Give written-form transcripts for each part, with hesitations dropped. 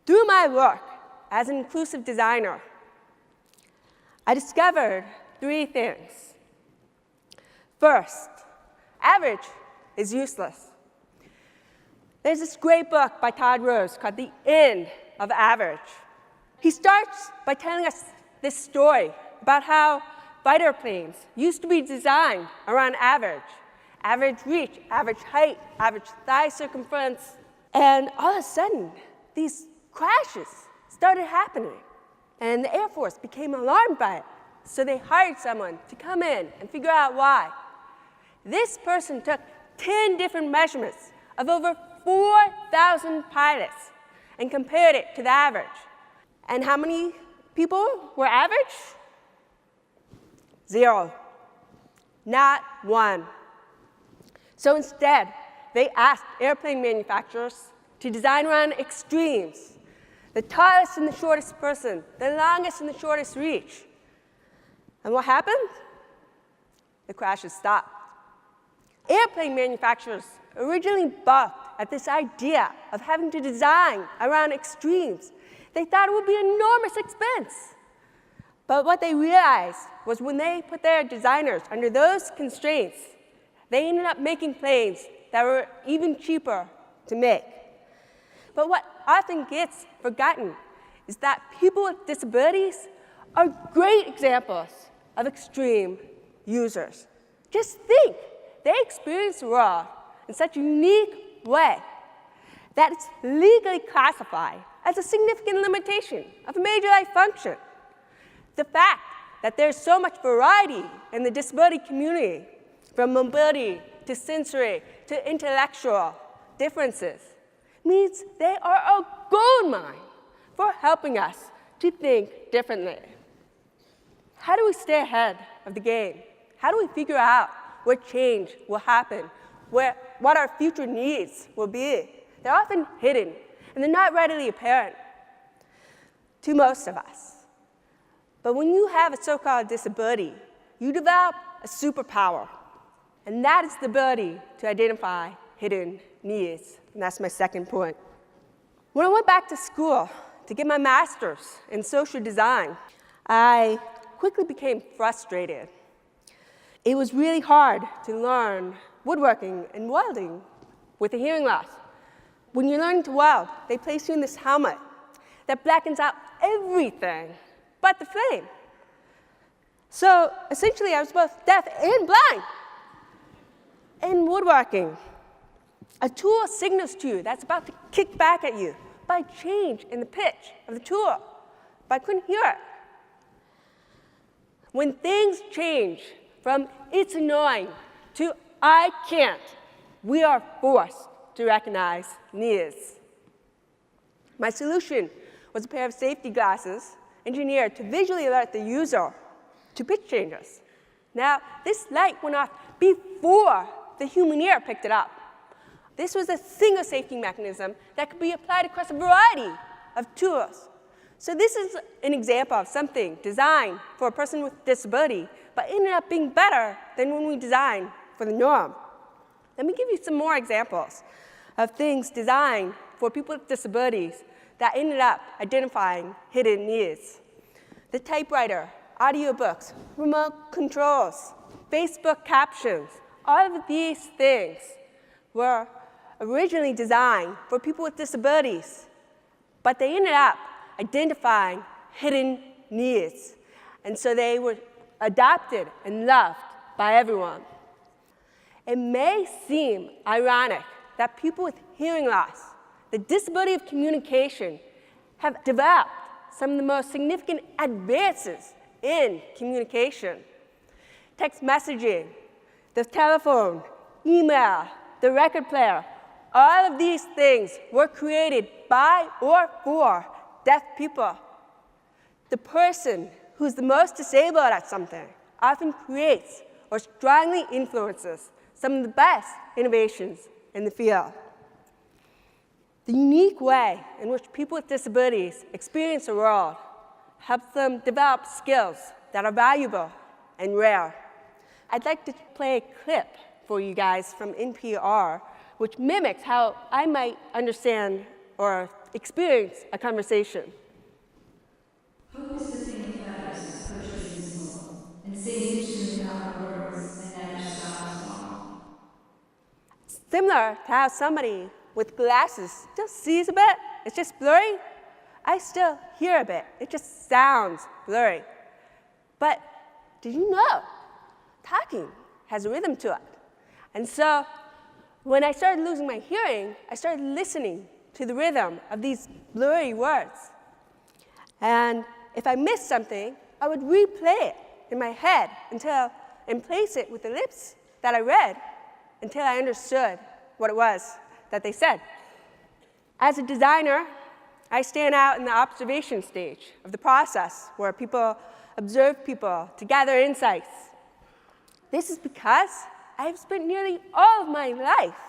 Through my work as an inclusive designer, I discovered 3 things. First, average is useless. There's this great book by Todd Rose called The End of Average. He starts by telling us this story about how fighter planes used to be designed around average. Average reach, average height, average thigh circumference. And all of a sudden, these crashes started happening. And the Air Force became alarmed by it. So they hired someone to come in and figure out why. This person took 10 different measurements of over 4,000 pilots and compared it to the average. And how many people were average? 0. Not one. So instead, they asked airplane manufacturers to design around extremes. The tallest and the shortest person, the longest and the shortest reach. And what happened? The crashes stopped. Airplane manufacturers originally balked at this idea of having to design around extremes. They thought it would be an enormous expense. But what they realized was when they put their designers under those constraints, they ended up making planes that were even cheaper to make. But what often gets forgotten is that people with disabilities are great examples of extreme users. Just think, they experience the world in such a unique way that it's legally classified as a significant limitation of a major life function. The fact that there's so much variety in the disability community, from mobility to sensory to intellectual differences, means they are a gold mine for helping us to think differently. How do we stay ahead of the game? How do we figure out what change will happen, what our future needs will be? They're often hidden, and they're not readily apparent to most of us. But when you have a so-called disability, you develop a superpower, and that is the ability to identify hidden needs. And that's my second point. When I went back to school to get my master's in social design, I quickly became frustrated. It was really hard to learn woodworking and welding with a hearing loss. When you're learning to weld, they place you in this helmet that blackens out everything but the flame. So essentially, I was both deaf and blind. In woodworking, a tool signals to you that's about to kick back at you by change in the pitch of the tool, but I couldn't hear it. When things change from "it's annoying" to "I can't," we are forced to recognize needs. My solution was a pair of safety glasses engineered to visually alert the user to pitch changes. Now, this light went off before the human ear picked it up. This was a single safety mechanism that could be applied across a variety of tools. So this is an example of something designed for a person with disability, but ended up being better than when we designed for the norm. Let me give you some more examples of things designed for people with disabilities that ended up identifying hidden needs. The typewriter, audiobooks, remote controls, Facebook captions, all of these things were originally designed for people with disabilities, but they ended up identifying hidden needs. And so they were adopted and loved by everyone. It may seem ironic that people with hearing loss, the disability of communication, have developed some of the most significant advances in communication. Text messaging, the telephone, email, the record player, all of these things were created by or for deaf people. The person who's the most disabled at something often creates or strongly influences some of the best innovations in the field. The unique way in which people with disabilities experience the world helps them develop skills that are valuable and rare. I'd like to play a clip for you guys from NPR, which mimics how I might understand or experience a conversation. Hope is the thing with letters, poetry is simple, and sings to without words, and never stops long. Similar to how somebody with glasses just sees a bit, it's just blurry, I still hear a bit. It just sounds blurry. But did you know talking has a rhythm to it? And so when I started losing my hearing, I started listening to the rhythm of these blurry words. And if I missed something, I would replay it in my head and place it with the lips that I read until I understood what it was that they said. As a designer, I stand out in the observation stage of the process where people observe people to gather insights. This is because I've spent nearly all of my life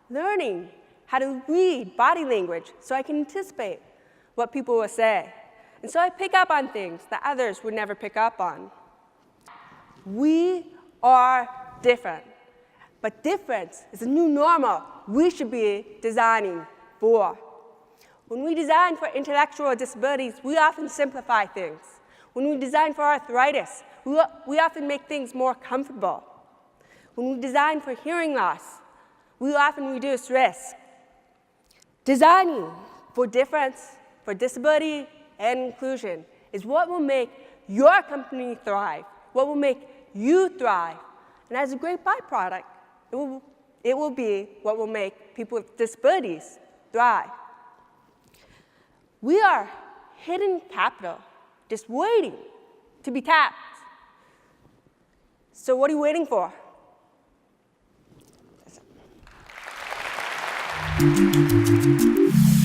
learning how to read body language so I can anticipate what people will say. And so I pick up on things that others would never pick up on. We are different, but difference is a new normal we should be designing for. When we design for intellectual disabilities, we often simplify things. When we design for arthritis, we often make things more comfortable. When we design for hearing loss, we often reduce risk. Designing for difference, for disability, and inclusion is what will make your company thrive, what will make you thrive. And as a great byproduct, it will be what will make people with disabilities thrive. We are hidden capital, just waiting to be tapped. So what are you waiting for? That's it.